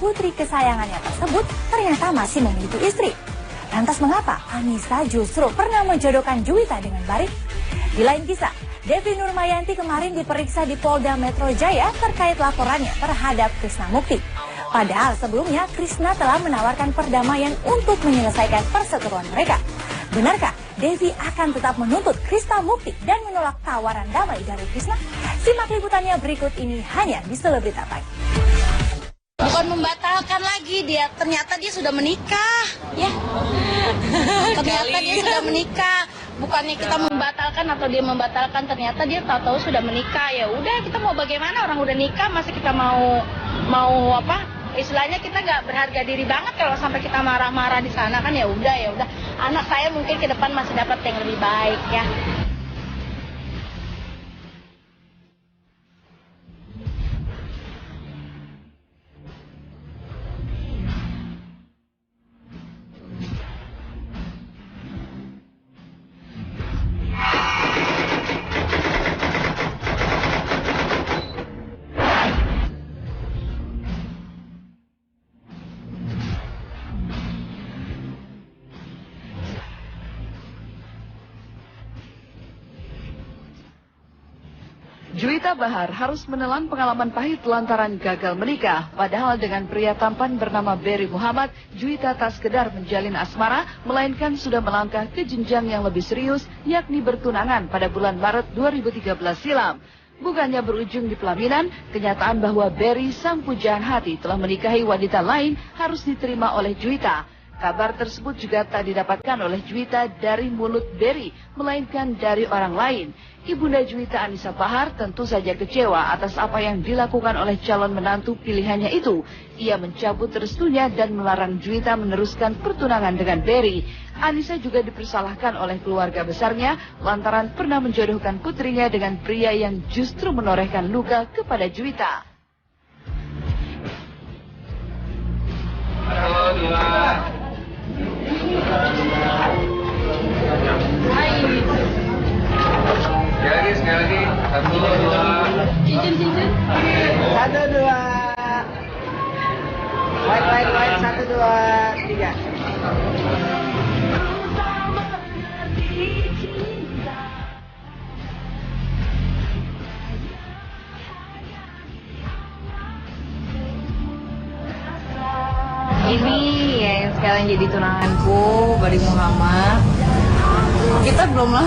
putri kesayangannya tersebut ternyata masih memiliki istri. Lantas mengapa Anissa justru pernah menjodohkan Juwita dengan Barik? Di lain kisah, Devi Nurmayanti kemarin diperiksa di Polda Metro Jaya terkait laporannya terhadap Krishna Mukti. Padahal sebelumnya Krishna telah menawarkan perdamaian untuk menyelesaikan perseteruan mereka. Benarkah Devi akan tetap menuntut Krishna Mukti dan menolak tawaran damai dari Krishna? Simak liputannya berikut ini hanya di Selebrita Time. Bukan membatalkan lagi, ternyata dia sudah menikah, ya. Ternyata dia sudah menikah. Bukannya kita membatalkan atau dia membatalkan, ternyata dia tahu-tahu sudah menikah. Ya udah, kita mau bagaimana, orang udah nikah, masih kita mau apa? Istilahnya kita nggak berharga diri banget kalau sampai kita marah-marah di sana kan. Ya udah. Anak saya mungkin ke depan masih dapat yang lebih baik, ya. Juwita Bahar harus menelan pengalaman pahit lantaran gagal menikah. Padahal dengan pria tampan bernama Berry Muhammad, Juwita tak sekedar menjalin asmara, melainkan sudah melangkah ke jenjang yang lebih serius, yakni bertunangan pada bulan Maret 2013 silam. Bukannya berujung di pelaminan, kenyataan bahwa Berry, sang pujaan hati, telah menikahi wanita lain harus diterima oleh Juwita. Kabar tersebut juga tak didapatkan oleh Juwita dari mulut Berry, melainkan dari orang lain. Ibunda Juwita, Anissa Bahar, tentu saja kecewa atas apa yang dilakukan oleh calon menantu pilihannya itu. Ia mencabut restunya dan melarang Juwita meneruskan pertunangan dengan Berry. Anissa juga dipersalahkan oleh keluarga besarnya lantaran pernah menjodohkan putrinya dengan pria yang justru menorehkan luka kepada Juwita. Sekali lagi, 1, 2. Cincin. 1, 2. White, 1, 2, 3. Ini ya yang sekarang jadi tunanganku, Berry Muhammad. Kita belum lama.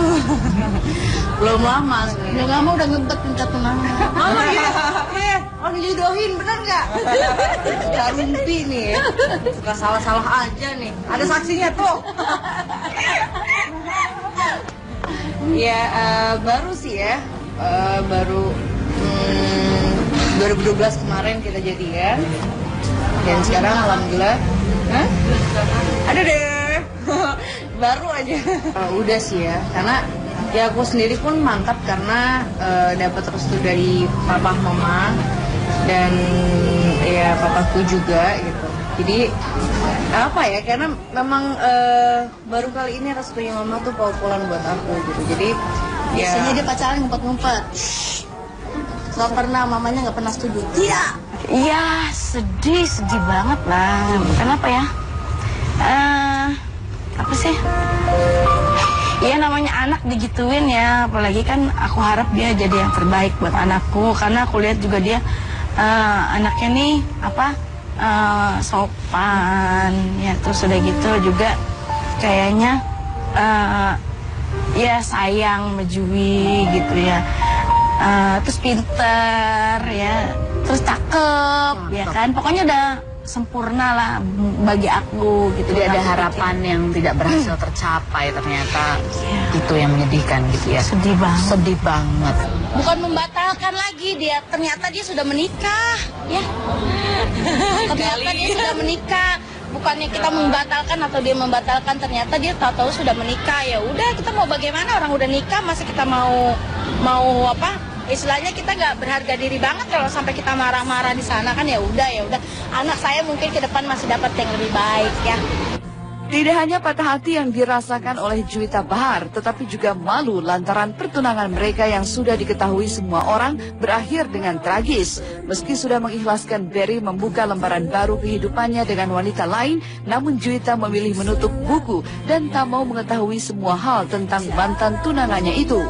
Udah lama udah ngebet tunangan. Mama ya, orang jodohin bener nggak? Gak rumpi nih ya. Suka salah-salah aja nih. Ada saksinya tuh. Ya baru sih ya. Baru 2012 kemarin kita jadian. Dan sekarang alhamdulillah. Ada deh. Baru aja. Udah sih ya, karena ya aku sendiri pun mantap karena dapat restu dari papa mama dan ya papaku juga gitu. Jadi apa ya, karena memang baru kali ini restunya mama tuh pol-polan buat aku gitu. Jadi Biasanya ya, dia pacaran ngumpet-ngumpet. Gak pernah, mamanya gak pernah setuju. Tidak. Ya sedih banget lah. Kenapa ya? Apa sih? Ya namanya anak digituin ya. Apalagi kan aku harap dia jadi yang terbaik buat anakku. Karena aku lihat juga dia anaknya nih sopan. Ya terus udah gitu juga kayaknya ya sayang sama Jui gitu ya. Terus pinter ya, terus cakep ya kan, pokoknya udah sempurna lah bagi aku gitu. Jadi ada harapan yang tidak berhasil tercapai ternyata. Itu yang menyedihkan gitu ya. Sedih banget. Bukan membatalkan lagi, ternyata dia sudah menikah, ya. Ternyata dia sudah menikah. Bukannya kita membatalkan atau dia membatalkan, ternyata dia tahu-tahu sudah menikah. Ya udah, kita mau bagaimana, orang udah nikah, masih kita mau apa? Istilahnya kita nggak berharga diri banget kalau sampai kita marah-marah di sana kan. Ya udah. Anak saya mungkin ke depan masih dapat yang lebih baik, ya. Tidak hanya patah hati yang dirasakan oleh Juwita Bahar, tetapi juga malu lantaran pertunangan mereka yang sudah diketahui semua orang berakhir dengan tragis. Meski sudah mengikhlaskan Berry membuka lembaran baru kehidupannya dengan wanita lain, namun Juwita memilih menutup buku dan tak mau mengetahui semua hal tentang mantan tunangannya itu.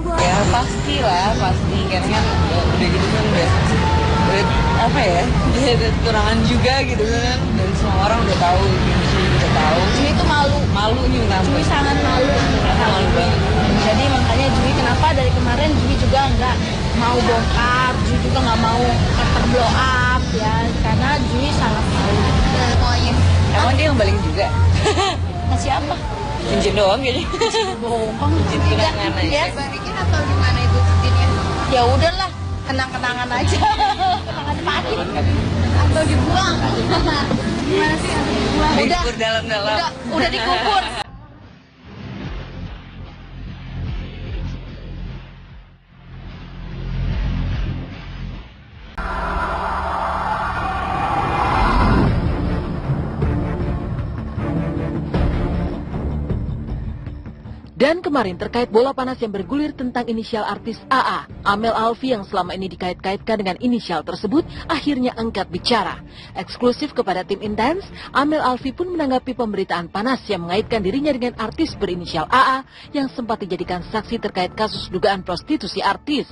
Ya pastilah, pasti karena kan udah gitu kan udah apa ya, dia ada tunangan juga gitu kan, dan semua orang udah tahu, Indonesia juga tahu. Jui itu Malu nih kenapa? Jui sangat malu. Malu banget. Jadi makanya Jui kenapa dari kemarin Jui juga nggak mau bongkar, Jui juga nggak mau terblow up ya, karena Jui sangat malu. Semuanya. Emang dia yang baling juga? Masih apa? Cincin doang kayaknya. Bohong. Cincin tunangan aja. Ya. Balikin atau gimana itu cincinnya? Ya udahlah, kenang-kenangan aja. Kenangan pahit. Atau dibuang. Gimana sih? Dibuang. Dikubur dalam-dalam. Udah dikubur. Dan kemarin terkait bola panas yang bergulir tentang inisial artis AA, Amel Alfi yang selama ini dikait-kaitkan dengan inisial tersebut akhirnya angkat bicara. Eksklusif kepada tim Intens, Amel Alfi pun menanggapi pemberitaan panas yang mengaitkan dirinya dengan artis berinisial AA yang sempat dijadikan saksi terkait kasus dugaan prostitusi artis.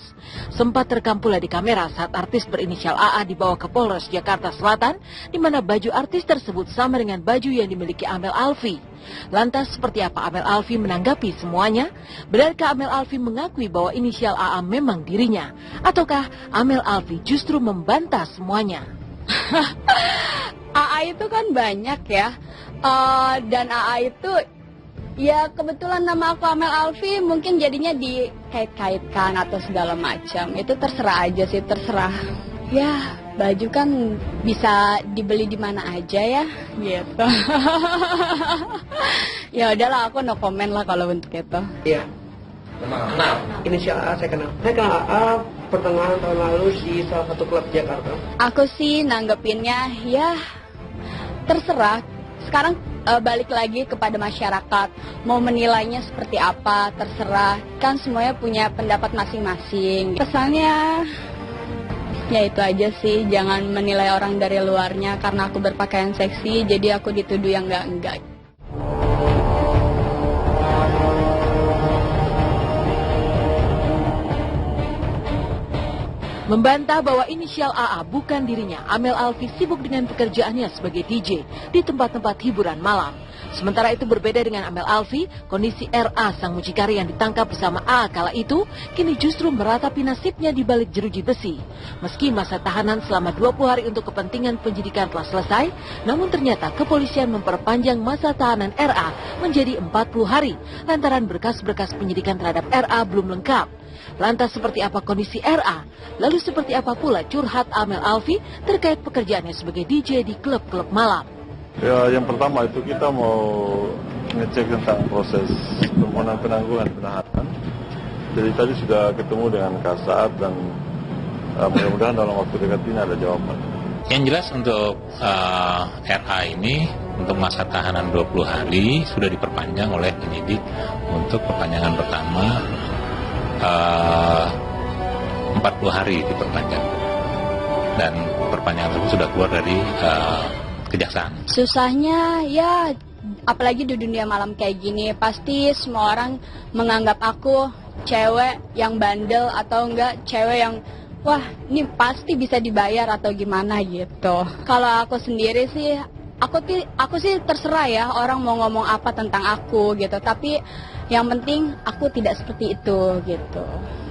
Sempat terekam pula di kamera saat artis berinisial AA dibawa ke Polres Jakarta Selatan, di mana baju artis tersebut sama dengan baju yang dimiliki Amel Alfi. Lantas seperti apa Amel Alfi menanggapi semuanya? Benarkah Amel Alfi mengakui bahwa inisial AA memang dirinya? Ataukah Amel Alfi justru membantah semuanya? AA itu kan banyak ya, dan AA itu ya kebetulan nama aku Amel Alfi mungkin jadinya dikait-kaitkan atau segala macam. Itu terserah aja sih, terserah. Ya baju kan bisa dibeli di mana aja ya, gitu. Ya udahlah, aku no comment lah kalau untuk itu. Iya. Kenal. Inisial A saya kenal. Saya kenal AA pertengahan tahun lalu di salah satu klub Jakarta. Aku sih nanggepinnya ya terserah. Sekarang balik lagi kepada masyarakat, mau menilainya seperti apa, terserah. Kan semuanya punya pendapat masing-masing. Kesannya ya itu aja sih, jangan menilai orang dari luarnya karena aku berpakaian seksi, jadi aku dituduh yang enggak. Membantah bahwa inisial AA bukan dirinya, Amel Alfi sibuk dengan pekerjaannya sebagai DJ di tempat-tempat hiburan malam. Sementara itu berbeda dengan Amel Alfi, kondisi RA sang mucikari yang ditangkap bersama AA kala itu kini justru meratapi nasibnya di balik jeruji besi. Meski masa tahanan selama 20 hari untuk kepentingan penyidikan telah selesai, namun ternyata kepolisian memperpanjang masa tahanan RA menjadi 40 hari lantaran berkas-berkas penyidikan terhadap RA belum lengkap. Lantas seperti apa kondisi RA? Lalu seperti apa pula curhat Amel Alfi terkait pekerjaannya sebagai DJ di klub-klub malam? Ya, yang pertama itu kita mau ngecek tentang proses permohonan penangguhan penahanan. Jadi tadi sudah ketemu dengan Kasat dan mudah-mudahan dalam waktu dekat ini ada jawaban. Yang jelas untuk RA ini untuk masa tahanan 20 hari sudah diperpanjang oleh penyidik untuk perpanjangan pertama 40 hari diperpanjang, dan perpanjangan tersebut sudah keluar dari kejaksaan. Susahnya ya, apalagi di dunia malam kayak gini, pasti semua orang menganggap aku cewek yang bandel atau enggak cewek yang wah ini pasti bisa dibayar atau gimana gitu. Kalau aku sendiri sih, aku sih terserah ya orang mau ngomong apa tentang aku gitu, tapi yang penting aku tidak seperti itu gitu.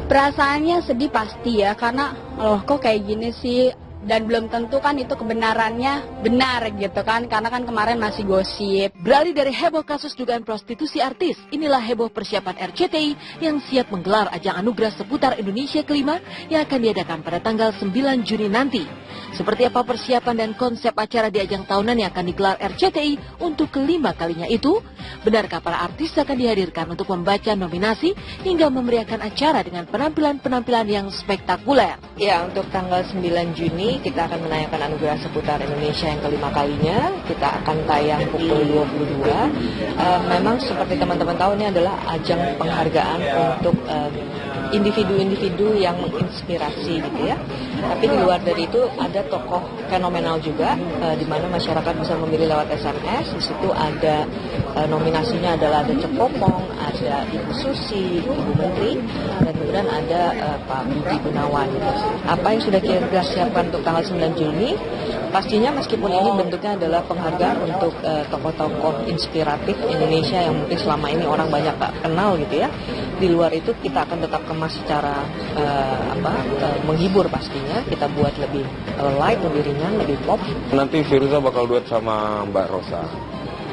Perasaannya sedih pasti ya, karena loh kok kayak gini sih, dan belum tentu kan itu kebenarannya benar gitu kan, karena kan kemarin masih gosip. Beralih dari heboh kasus dugaan prostitusi artis, inilah heboh persiapan RCTI yang siap menggelar ajang anugerah seputar Indonesia kelima yang akan diadakan pada tanggal 9 Juni nanti. Seperti apa persiapan dan konsep acara di ajang tahunan yang akan digelar RCTI untuk kelima kalinya itu? Benarkah para artis akan dihadirkan untuk membaca nominasi hingga memeriahkan acara dengan penampilan-penampilan yang spektakuler? Ya, untuk tanggal 9 Juni ini kita akan menayangkan anugerah seputar Indonesia yang kelima kalinya. Kita akan tayang pukul 22. Memang seperti teman-teman tahu, ini adalah ajang penghargaan untuk individu-individu yang menginspirasi gitu ya. Tapi di luar dari itu ada tokoh fenomenal juga, di mana masyarakat bisa memilih lewat SMS. Di situ ada nominasinya adalah ada Cepopong, ada Ibu Susi, Ibu Menteri, dan kemudian ada Pak Budi Gunawan. Apa yang sudah kita siapkan untuk tanggal 9 Juni? Pastinya meskipun ini bentuknya adalah penghargaan untuk tokoh-tokoh inspiratif Indonesia yang mungkin selama ini orang banyak tak kenal gitu ya. Di luar itu kita akan tetap kemas secara menghibur pastinya. Kita buat lebih light, lebih ringan, lebih pop. Nanti Firza bakal duet sama Mbak Rosa.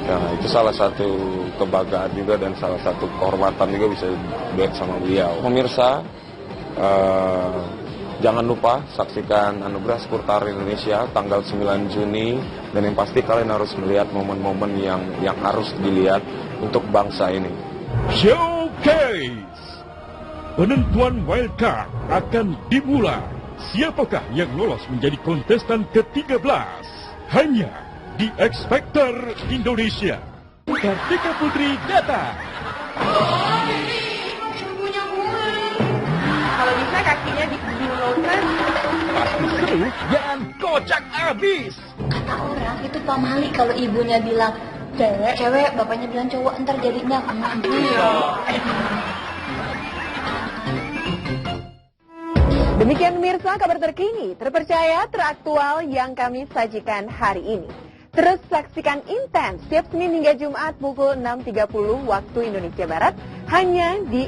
Ya, itu salah satu kebanggaan juga dan salah satu kehormatan juga bisa duet sama beliau. Pemirsa, jangan lupa saksikan Anugerah Seputar Indonesia tanggal 9 Juni. Dan yang pasti kalian harus melihat momen-momen yang harus dilihat untuk bangsa ini. Showcase! Penentuan wildcard akan dimulai. Siapakah yang lolos menjadi kontestan ke-13? Hanya di X Factor Indonesia. Kartika Putri datang. Kalau bisa kakinya dibulungkan. Pasti seru dan kocak abis. Kata orang itu pamali kalau ibunya bilang cewek, bapaknya bilang cowok, ntar jadinya Demikian pemirsa kabar terkini, terpercaya, teraktual yang kami sajikan hari ini. Terus saksikan Intens setiap Senin hingga Jumat pukul 6.30 waktu Indonesia Barat hanya di